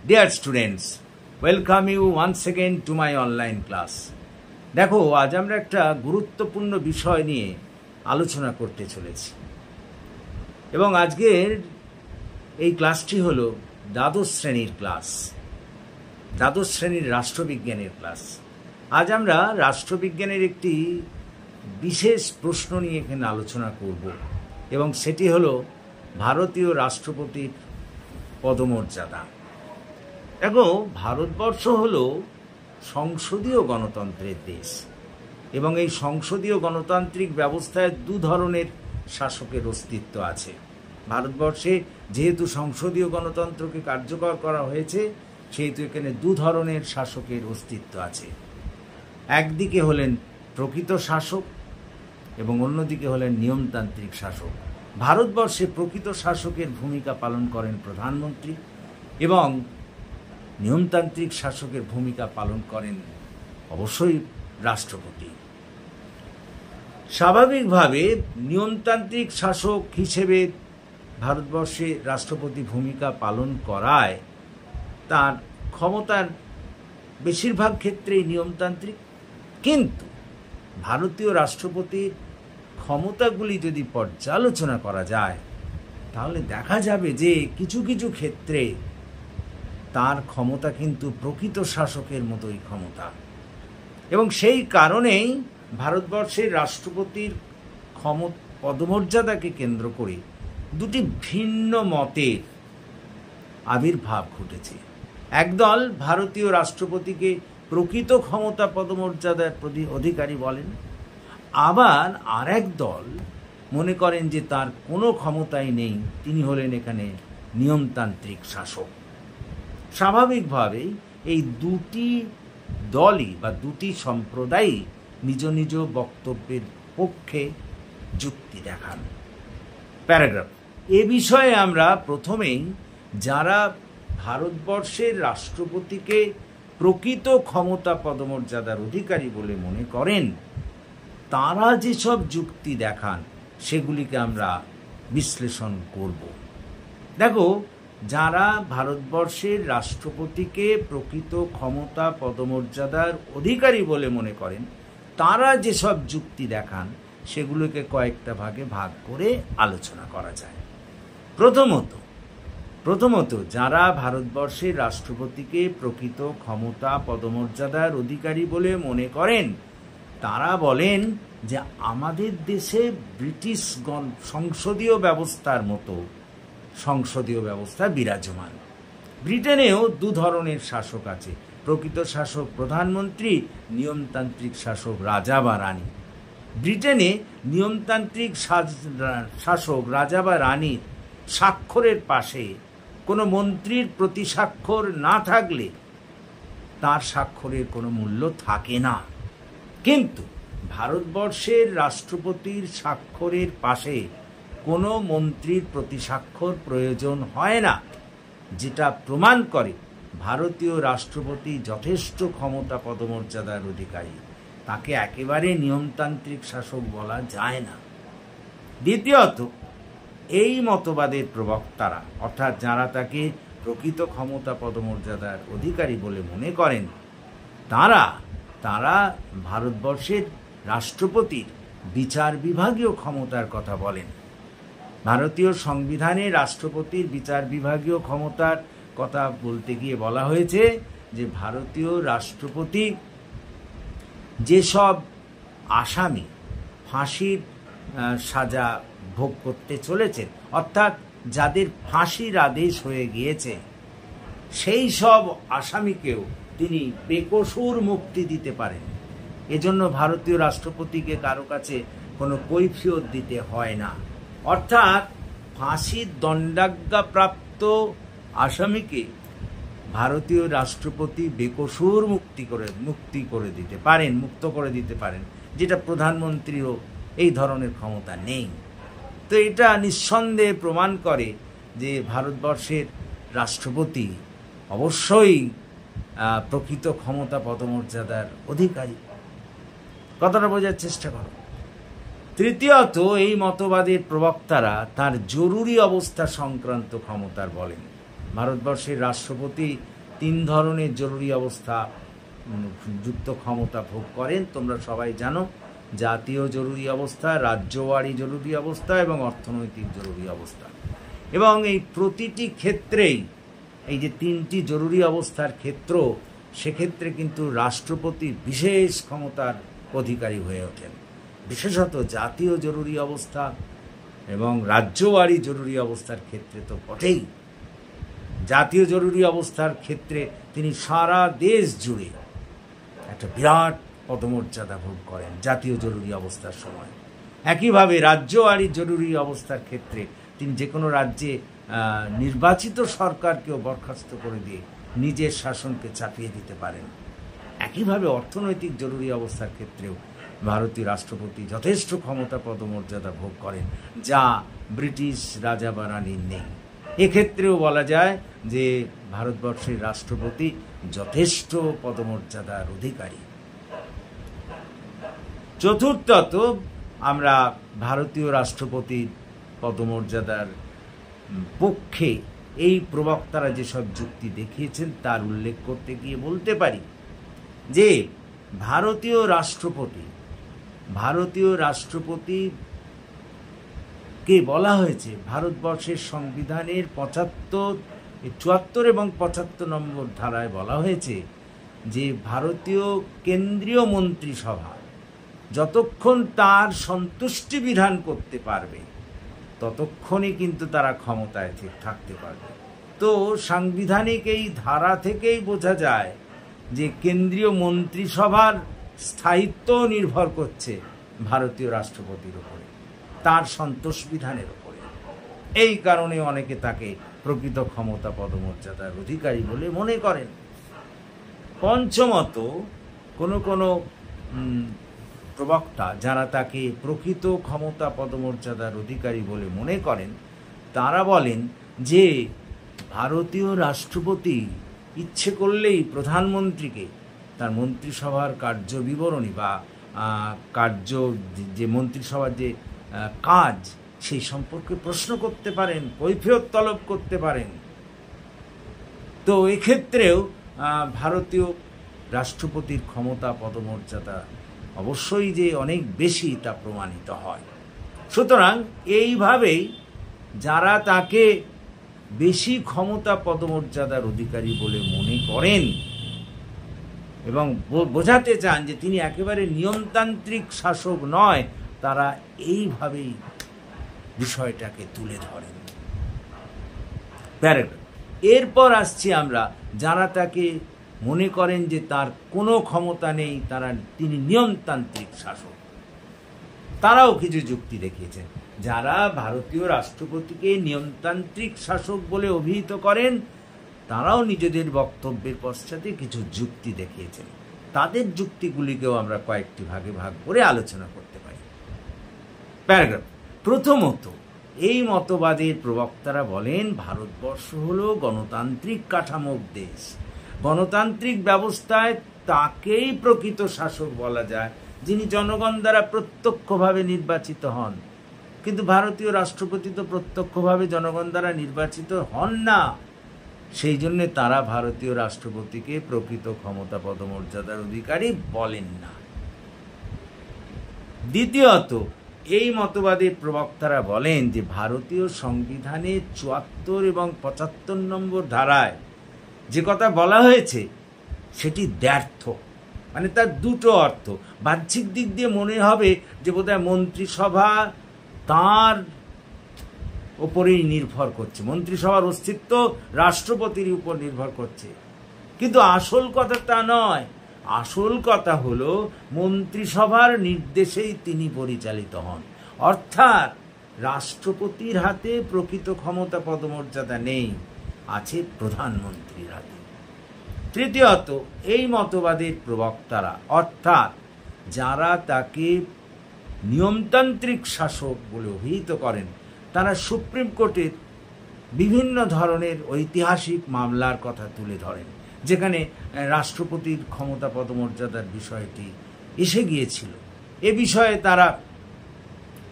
Dear students, welcome you once again to my online class. দেখো, আজ আমরা একটা গুরুত্বপূর্ণ বিষয় নিয়ে আলোচনা করতে চলেছি এবং আজকের এই ক্লাসটি হলো দ্বাদশ শ্রেণীর ক্লাস, দ্বাদশ শ্রেণীর রাষ্ট্রবিজ্ঞানের ক্লাস। আজ আমরা রাষ্ট্রবিজ্ঞানের একটি বিশেষ প্রশ্ন নিয়ে এখানে আলোচনা করব এবং সেটি হলো ভারতীয় রাষ্ট্রপতির পদমর্যাদা। দেখো, ভারতবর্ষ হলো সংসদীয় গণতন্ত্রের দেশ এবং এই সংসদীয় গণতান্ত্রিক ব্যবস্থায় দু ধরনের শাসকের অস্তিত্ব আছে। ভারতবর্ষে যেহেতু সংসদীয় গণতন্ত্রকে কার্যকর করা হয়েছে, সেহেতু এখানে দু ধরনের শাসকের অস্তিত্ব আছে। একদিকে হলেন প্রকৃত শাসক এবং অন্যদিকে হলেন নিয়মতান্ত্রিক শাসক। ভারতবর্ষে প্রকৃত শাসকের ভূমিকা পালন করেন প্রধানমন্ত্রী এবং নিয়মতান্ত্রিক শাসকের ভূমিকা পালন করেন অবশ্যই রাষ্ট্রপতি। স্বাভাবিকভাবে নিয়মতান্ত্রিক শাসক হিসেবে ভারতবর্ষে রাষ্ট্রপতি ভূমিকা পালন করায় তার ক্ষমতার বেশিরভাগ ক্ষেত্রেই নিয়মতান্ত্রিক, কিন্তু ভারতীয় রাষ্ট্রপতির ক্ষমতাগুলি যদি পর্যালোচনা করা যায় তাহলে দেখা যাবে যে কিছু কিছু ক্ষেত্রে তার ক্ষমতা কিন্তু প্রকৃত শাসকের মতোই ক্ষমতা এবং সেই কারণেই ভারতবর্ষের রাষ্ট্রপতির পদমর্যাদাকে কেন্দ্র করে দুটি ভিন্ন মতের আবির্ভাব ঘটেছে। একদল ভারতীয় রাষ্ট্রপতিকে প্রকৃত ক্ষমতা পদমর্যাদার অধিকারী বলেন, আবার আরেক দল মনে করেন যে তার কোনো ক্ষমতাই নেই, তিনি হলেন এখানে নিয়মতান্ত্রিক শাসক। স্বাভাবিকভাবেই এই দুটি দলই বা দুটি সম্প্রদায়ই নিজ নিজ বক্তব্যের পক্ষে যুক্তি দেখান। প্যারাগ্রাফ। এ বিষয়ে আমরা প্রথমেই যারা ভারতবর্ষের রাষ্ট্রপতিকে প্রকৃত ক্ষমতা পদমর্যাদার অধিকারী বলে মনে করেন তারা যেসব যুক্তি দেখান সেগুলিকে আমরা বিশ্লেষণ করব। দেখো, যারা ভারতবর্ষের রাষ্ট্রপতিকে প্রকৃত ক্ষমতা পদমর্যাদার অধিকারী বলে মনে করেন তারা যেসব যুক্তি দেখান সেগুলোকে কয়েকটা ভাগে ভাগ করে আলোচনা করা যায়। প্রথমত যারা ভারতবর্ষের রাষ্ট্রপতিকে প্রকৃত ক্ষমতা পদমর্যাদার অধিকারী বলে মনে করেন তারা বলেন যে আমাদের দেশে ব্রিটিশ সংসদীয় ব্যবস্থার মতো সংসদীয় ব্যবস্থা বিরাজমান। ব্রিটেনেও দু ধরনের শাসক আছে, প্রকৃত শাসক প্রধানমন্ত্রী, নিয়মতান্ত্রিক শাসক রাজা বা রানী। ব্রিটেনে নিয়মতান্ত্রিক শাসক রাজা বা রানীর স্বাক্ষরের পাশে কোনো মন্ত্রীর প্রতি স্বাক্ষর না থাকলে তার স্বাক্ষরের কোনো মূল্য থাকে না, কিন্তু ভারতবর্ষের রাষ্ট্রপতির স্বাক্ষরের পাশে কোনো মন্ত্রীর প্রতি স্বাক্ষর প্রয়োজন হয় না, যেটা প্রমাণ করে ভারতীয় রাষ্ট্রপতি যথেষ্ট ক্ষমতা পদমর্যাদার অধিকারী। তাকে একেবারে নিয়মতান্ত্রিক শাসক বলা যায় না। দ্বিতীয়ত, এই মতবাদের প্রবক্তারা অর্থাৎ যারা তাকে প্রকৃত ক্ষমতা পদমর্যাদার অধিকারী বলে মনে করেন তারা ভারতবর্ষের রাষ্ট্রপতির বিচার বিভাগীয় ক্ষমতার কথা বলেন। ভারতীয় সংবিধানে রাষ্ট্রপতির বিচার বিভাগীয় ক্ষমতার কথা বলতে গিয়ে বলা হয়েছে যে ভারতীয় রাষ্ট্রপতি যেসব আসামি ফাঁসির সাজা ভোগ করতে চলেছেন, অর্থাৎ যাদের ফাঁসির আদেশ হয়ে গিয়েছে, সেই সব আসামিকেও তিনি বেকসুর মুক্তি দিতে পারেন। এজন্য ভারতীয় রাষ্ট্রপতিকে কারো কাছে কোনো কৈফিয়ত দিতে হয় না। অর্থাৎ ফাঁসির দণ্ডাজ্ঞাপ্রাপ্ত আসামিকে ভারতীয় রাষ্ট্রপতি বেকসুর মুক্ত করে দিতে পারেন, যেটা প্রধানমন্ত্রীরও এই ধরনের ক্ষমতা নেই। তো এটা নিঃসন্দেহে প্রমাণ করে যে ভারতবর্ষের রাষ্ট্রপতি অবশ্যই প্রকৃত ক্ষমতা পদমর্যাদার অধিকারী। কথাটা বোঝার চেষ্টা করো। তৃতীয়ত, এই মতবাদের প্রবক্তারা তার জরুরি অবস্থা সংক্রান্ত ক্ষমতার বলেন। ভারতবর্ষের রাষ্ট্রপতি 3 ধরনের জরুরি অবস্থা যুক্ত ক্ষমতা ভোগ করেন, তোমরা সবাই জানো। জাতীয় জরুরি অবস্থা, রাজ্যওয়ারি জরুরি অবস্থা এবং অর্থনৈতিক জরুরি অবস্থা। এবং এই প্রতিটি ক্ষেত্রেই এই যে 3টি জরুরি অবস্থার ক্ষেত্র, সেক্ষেত্রে কিন্তু রাষ্ট্রপতি বিশেষ ক্ষমতার অধিকারী হয়ে ওঠেন। বিশেষত জাতীয় জরুরি অবস্থা এবং রাজ্যওয়ারি জরুরি অবস্থার ক্ষেত্রে তো বটেই। জাতীয় জরুরি অবস্থার ক্ষেত্রে তিনি সারা দেশ জুড়ে একটা বিরাট পদমর্যাদা ভোগ করেন জাতীয় জরুরি অবস্থার সময়। একইভাবে রাজ্যওয়ারি জরুরি অবস্থার ক্ষেত্রে তিনি যে কোনো রাজ্যে নির্বাচিত সরকারকেও বরখাস্ত করে দিয়ে নিজের শাসনকে চাপিয়ে দিতে পারেন। একইভাবে অর্থনৈতিক জরুরি অবস্থার ক্ষেত্রেও ভারতীয় রাষ্ট্রপতি যথেষ্ট ক্ষমতা পদমর্যাদা ভোগ করেন, যা ব্রিটিশ রাজা বা রানীর নেই। এক্ষেত্রেও বলা যায় যে ভারতবর্ষের রাষ্ট্রপতি যথেষ্ট পদমর্যাদার অধিকারী। চতুর্থত, আমরা ভারতীয় রাষ্ট্রপতির পদমর্যাদার পক্ষে এই প্রবক্তারা যেসব যুক্তি দেখিয়েছেন তার উল্লেখ করতে গিয়ে বলতে পারি যে ভারতীয় রাষ্ট্রপতিকে বলা হয়েছে ভারতবর্ষের সংবিধানের 74 এবং 75 নম্বর ধারায় বলা হয়েছে যে ভারতীয় কেন্দ্রীয় মন্ত্রিসভা যতক্ষণ তার সন্তুষ্টি বিধান করতে পারবে ততক্ষণই কিন্তু তারা ক্ষমতায় থাকতে পারবে। তো সাংবিধানিক এই ধারা থেকেই বোঝা যায় যে কেন্দ্রীয় মন্ত্রিসভার স্থায়িত্ব নির্ভর করছে ভারতীয় রাষ্ট্রপতির উপরে, তার সন্তোষ বিধানের উপরে। এই কারণে অনেকে তাকে প্রকৃত ক্ষমতা পদমর্যাদার অধিকারী বলে মনে করেন। পঞ্চমত, কোনো প্রবক্তা যারা তাকে প্রকৃত ক্ষমতা পদমর্যাদার অধিকারী বলে মনে করেন, তারা বলেন যে ভারতীয় রাষ্ট্রপতি ইচ্ছে করলেই প্রধানমন্ত্রীকে তার মন্ত্রিসভার কার্য বিবরণী বা যে মন্ত্রিসভার যে কাজ সেই সম্পর্কে প্রশ্ন করতে পারেন, কৈফিয়ত তলব করতে পারেন। তো এক্ষেত্রেও ভারতীয় রাষ্ট্রপতির ক্ষমতা পদমর্যাদা অবশ্যই যে অনেক বেশি তা প্রমাণিত হয়। সুতরাং এইভাবেই যারা তাকে বেশি ক্ষমতা পদমর্যাদার অধিকারী বলে মনে করেন এবং বোঝাতে চান যে তিনি একেবারে নিয়মতান্ত্রিক শাসক নয়, তারা এইভাবেই বিষয়টাকে তুলে ধরেন। প্যারাগ্রাফ। এরপর আসছি আমরা যারা তাকে মনে করেন যে তার কোনো ক্ষমতা নেই, তিনি নিয়মতান্ত্রিক শাসক। তারাও কিছু যুক্তি দেখিয়েছেন। যারা ভারতীয় রাষ্ট্রপতিকে নিয়মতান্ত্রিক শাসক বলে অভিহিত করেন তারাও নিজেদের বক্তব্যের পশ্চাতে কিছু যুক্তি দেখিয়েছেন। তাদের যুক্তিগুলিকেও আমরা কয়েকটি ভাগে ভাগ করে আলোচনা করতে পারি। প্যারাগ্রাফ। প্রথমত, এই মতবাদের প্রবক্তারা বলেন ভারতবর্ষ হলো গণতান্ত্রিক কাঠামোর দেশ। গণতান্ত্রিক ব্যবস্থায় তাকেই প্রকৃত শাসক বলা যায় যিনি জনগণ দ্বারা প্রত্যক্ষভাবে নির্বাচিত হন। কিন্তু ভারতীয় রাষ্ট্রপতি তো প্রত্যক্ষভাবে জনগণ দ্বারা নির্বাচিত হন না, সেই জন্য তারা ভারতীয় রাষ্ট্রপতিকে প্রকৃত ক্ষমতা পদমর্যাদার অধিকারী বলেন না। দ্বিতীয়ত, এই মতবাদের প্রবক্তারা বলেন যে ভারতীয় সংবিধানের 74 এবং 75 নম্বর ধারায় যে কথা বলা হয়েছে সেটি দ্ব্যর্থ, মানে তার দুটো অর্থ। বাহ্যিক দিক দিয়ে মনে হবে যে বোধহয় মন্ত্রিসভা তার ওপরেই নির্ভর করছে, মন্ত্রিসভার অস্তিত্ব রাষ্ট্রপতির উপর নির্ভর করছে, কিন্তু আসল কথা তা নয়। আসল কথা হলো মন্ত্রিসভার নির্দেশেই তিনি পরিচালিত হন, অর্থাৎ রাষ্ট্রপতির হাতে প্রকৃত ক্ষমতা পদমর্যাদা নেই, আছে প্রধানমন্ত্রীর হাতে। তৃতীয়ত, এই মতবাদের প্রবক্তারা অর্থাৎ যারা তাকে নিয়মতান্ত্রিক শাসক বলে অভিহিত করেন তারা সুপ্রিম কোর্টের বিভিন্ন ধরনের ঐতিহাসিক মামলার কথা তুলে ধরেন যেখানে রাষ্ট্রপতির ক্ষমতা পদমর্যাদার বিষয়টি এসে গিয়েছিল। এ বিষয়ে তারা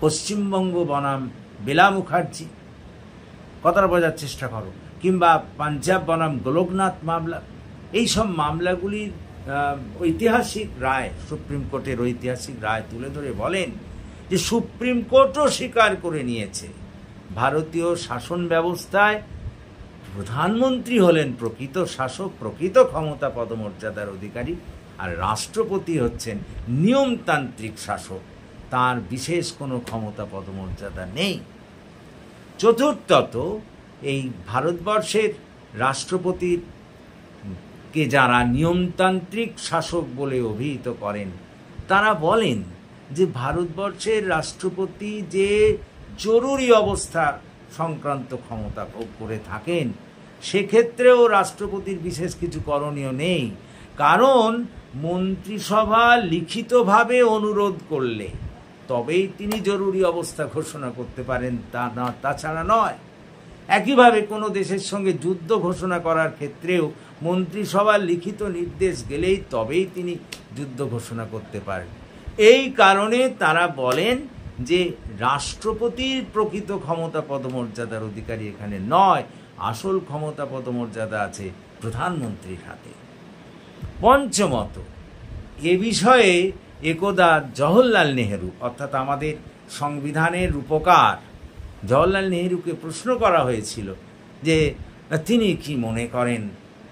পশ্চিমবঙ্গ বনাম বেলা মুখার্জি, কথাটা বোঝার চেষ্টা করো, কিংবা পাঞ্জাব বনাম গোলকনাথ মামলা, এই সব মামলাগুলির ঐতিহাসিক রায়, সুপ্রিম কোর্টের ঐতিহাসিক রায় তুলে ধরে বলেন যে সুপ্রিম কোর্টও স্বীকার করে নিয়েছে ভারতীয় শাসন ব্যবস্থায় প্রধানমন্ত্রী হলেন প্রকৃত শাসক, প্রকৃত ক্ষমতা পদমর্যাদার অধিকারী, আর রাষ্ট্রপতি হচ্ছেন নিয়মতান্ত্রিক শাসক, তার বিশেষ কোনো ক্ষমতা পদমর্যাদা নেই। চতুর্থত, এই ভারতবর্ষের রাষ্ট্রপতিকে যারা নিয়মতান্ত্রিক শাসক বলে অভিহিত করেন, তারা বলেন যে ভারতবর্ষের রাষ্ট্রপতি যে জরুরি অবস্থা সংক্রান্ত ক্ষমতা ভোগ করে থাকেন, সেক্ষেত্রেও রাষ্ট্রপতির বিশেষ কিছু করণীয় নেই, কারণ মন্ত্রিসভা লিখিতভাবে অনুরোধ করলে তবেই তিনি জরুরি অবস্থা ঘোষণা করতে পারেন, তাছাড়া নয়। একইভাবে কোনো দেশের সঙ্গে যুদ্ধ ঘোষণা করার ক্ষেত্রেও মন্ত্রিসভার লিখিত নির্দেশ গেলেই তবেই তিনি যুদ্ধ ঘোষণা করতে পারেন। এই কারণে তারা বলেন যে রাষ্ট্রপতির প্রকৃত ক্ষমতা পদমর্যাদার অধিকারী এখানে নয়, আসল ক্ষমতা পদমর্যাদা আছে প্রধানমন্ত্রীর হাতে। পঞ্চমত, এ বিষয়ে একদা জওহরলাল নেহেরু, অর্থাৎ আমাদের সংবিধানের রূপকার জওহরলাল নেহেরুকে প্রশ্ন করা হয়েছিল যে তিনি কি মনে করেন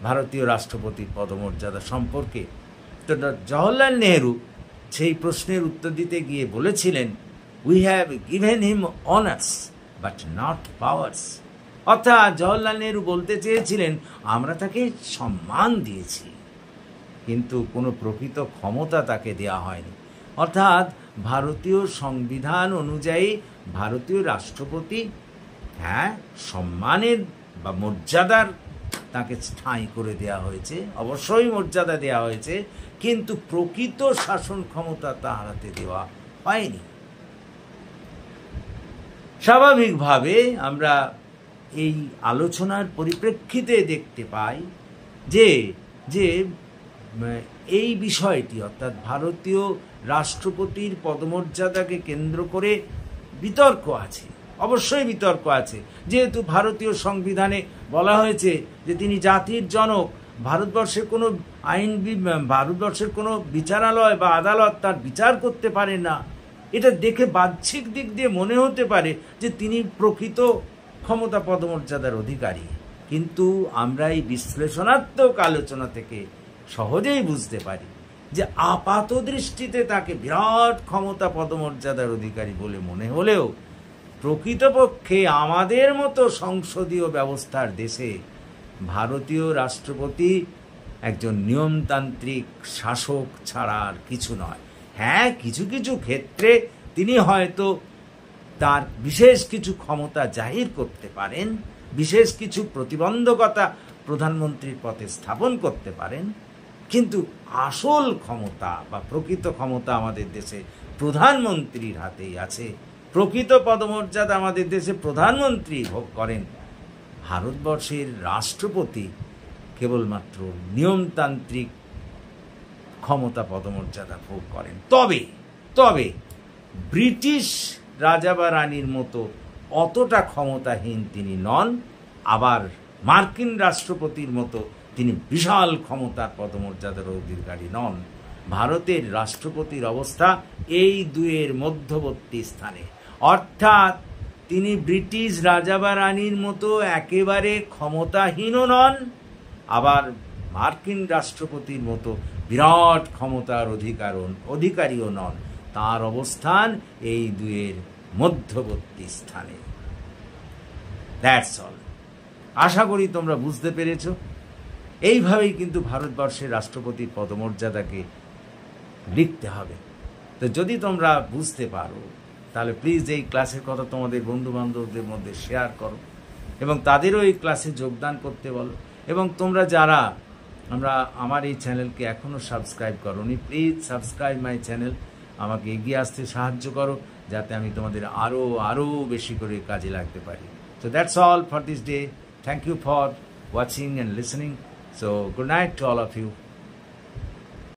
ভারতীয় রাষ্ট্রপতির পদমর্যাদা সম্পর্কে। তো জওহরলাল নেহেরু সেই প্রশ্নের উত্তর দিতে গিয়ে বলেছিলেন, we have given him honours but not powers. অর্থাৎ জওহরলাল নেহেরু বলতে চেয়েছিলেন আমরা তাকে সম্মান দিয়েছি, কিন্তু কোনো প্রকৃত ক্ষমতা তাকে দেওয়া হয়নি। অর্থাৎ ভারতীয় সংবিধান অনুযায়ী ভারতীয় রাষ্ট্রপতি সম্মানের বা মর্যাদার তাকে ঠাঁই করে দেওয়া হয়েছে, অবশ্যই মর্যাদা দেওয়া হয়েছে, কিন্তু প্রকৃত শাসন ক্ষমতা তার হাতে দেওয়া হয়নি। স্বাভাবিকভাবে আমরা এই আলোচনার পরিপ্রেক্ষিতে দেখতে পাই যে যে এই বিষয়টি, অর্থাৎ ভারতীয় রাষ্ট্রপতির পদমর্যাদাকে কেন্দ্র করে বিতর্ক আছে, অবশ্যই বিতর্ক আছে। যেহেতু ভারতীয় সংবিধানে বলা হয়েছে যে তিনি জাতির জনক, ভারতবর্ষের কোনো ভারতবর্ষের কোনো বিচারালয় বা আদালত তার বিচার করতে পারে না। এটা দেখে বাহ্যিক দিক দিয়ে মনে হতে পারে যে তিনি প্রকৃত ক্ষমতা পদমর্যাদার অধিকারী, কিন্তু আমরা এই বিশ্লেষণাত্মক আলোচনা থেকে সহজেই বুঝতে পারি যে আপাত দৃষ্টিতে তাকে বিরাট ক্ষমতা পদমর্যাদার অধিকারী বলে মনে হলেও প্রকৃতপক্ষে আমাদের মতো সংসদীয় ব্যবস্থার দেশে ভারতীয় রাষ্ট্রপতি একজন নিয়মতান্ত্রিক শাসক ছাড়া আর কিছু নয়। হ্যাঁ, কিছু কিছু ক্ষেত্রে তিনি হয়তো তার বিশেষ কিছু ক্ষমতা জাহির করতে পারেন, বিশেষ কিছু প্রতিবন্ধকতা প্রধানমন্ত্রীর পথে স্থাপন করতে পারেন, কিন্তু আসল ক্ষমতা বা প্রকৃত ক্ষমতা আমাদের দেশে প্রধানমন্ত্রীর হাতেই আছে। প্রকৃত পদমর্যাদা আমাদের দেশে প্রধানমন্ত্রী ভোগ করেন, ভারতবর্ষের রাষ্ট্রপতি কেবলমাত্র নিয়মতান্ত্রিক ক্ষমতা পদমর্যাদা ভোগ করেন। তবে ব্রিটিশ রাজা বা রানীর মতো অতটা ক্ষমতাহীন তিনি নন, আবার মার্কিন রাষ্ট্রপতির মতো তিনি বিশাল ক্ষমতার পদমর্যাদার অধিকারী নন। ভারতের রাষ্ট্রপতির অবস্থা এই দুয়ের মধ্যবর্তী স্থানে, অর্থাৎ তিনি ব্রিটিশ রাজা বা রানীর মতো একেবারে ক্ষমতাহীনও নন, আবার মার্কিন রাষ্ট্রপতির মতো বিরাট ক্ষমতার অধিকারীও নন। তার অবস্থান এই দুয়ের মধ্যবর্তী স্থানে। That's all. আশা করি তোমরা বুঝতে পেরেছ। এইভাবেই কিন্তু ভারতবর্ষের রাষ্ট্রপতির পদমর্যাদাকে লিখতে হবে। তো যদি তোমরা বুঝতে পারো তাহলে প্লিজ এই ক্লাসের কথা তোমাদের বন্ধু বান্ধবদের মধ্যে শেয়ার করো এবং তাদেরও এই ক্লাসে যোগদান করতে বলো। এবং তোমরা যারা আমার এই চ্যানেলকে এখনও সাবস্ক্রাইব করোনি, প্লিজ সাবস্ক্রাইব মাই চ্যানেল। আমাকে এগিয়ে আসতে সাহায্য করো যাতে আমি তোমাদের আরও বেশি করে কাজে লাগতে পারি। So that's all for this day. Thank you for watching and listening. So good night to all of you.